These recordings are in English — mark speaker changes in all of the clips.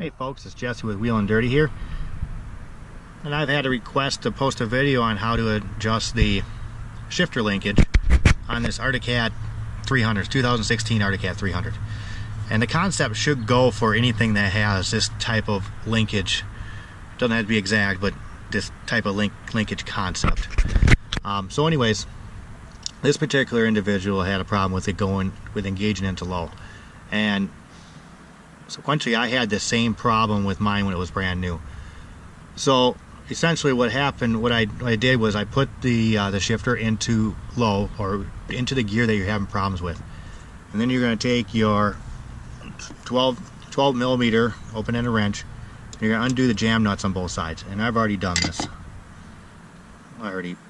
Speaker 1: Hey folks, it's Jesse with Wheelin' Dirty here, and I've had a request to post a video on how to adjust the shifter linkage on this Arctic Cat 300, 2016 Arctic Cat 300. And the concept should go for anything that has this type of linkage. It doesn't have to be exact, but this type of linkage concept. So anyways, this particular individual had a problem with it engaging into low, and sequentially I had the same problem with mine when it was brand new. So essentially what happened, what I did was I put the shifter into low, or into the gear that you're having problems with, and then you're going to take your 12 millimeter open-ended wrench, and you're going to undo the jam nuts on both sides. And I've already done this,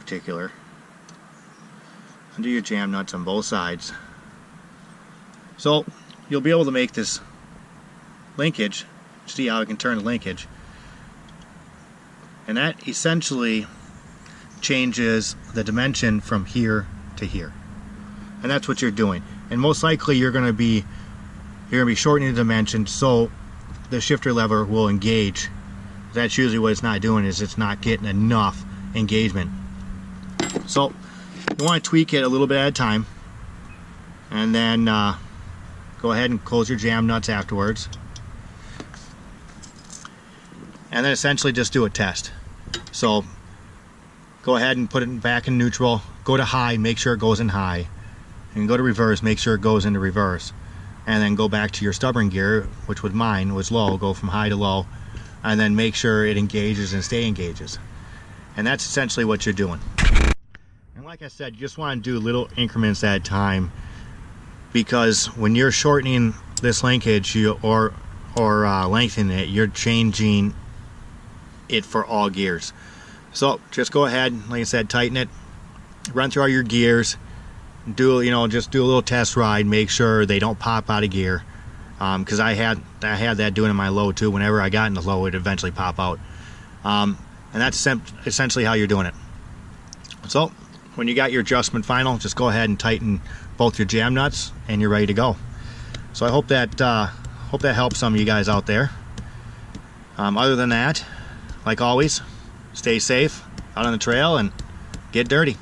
Speaker 1: particular. Undo your jam nuts on both sides, so you'll be able to make this linkage. See how I can turn the linkage, and that essentially changes the dimension from here to here, and that's what you're doing. And most likely you're going to be shortening the dimension so the shifter lever will engage. That's usually what it's not doing, is it's not getting enough engagement. So you want to tweak it a little bit at a time, and then go ahead and close your jam nuts afterwards, and then essentially just do a test. So go ahead and put it back in neutral, go to high, make sure it goes in high, and go to reverse, make sure it goes into reverse, and then go back to your stubborn gear, which was mine, was low, go from high to low, and then make sure it engages and stay engages. And that's essentially what you're doing. And like I said, you just want to do little increments at a time, because when you're shortening this linkage or lengthening it, you're changing it for all gears. So just go ahead, like I said, tighten it, run through all your gears, just do a little test ride, make sure they don't pop out of gear, because I had that doing in my low too. Whenever I got in the low, it eventually pop out, and that's essentially how you're doing it. So when you got your adjustment final, just go ahead and tighten both your jam nuts, and you're ready to go. So I hope that helps some of you guys out there. Other than that, like always, stay safe out on the trail and get dirty.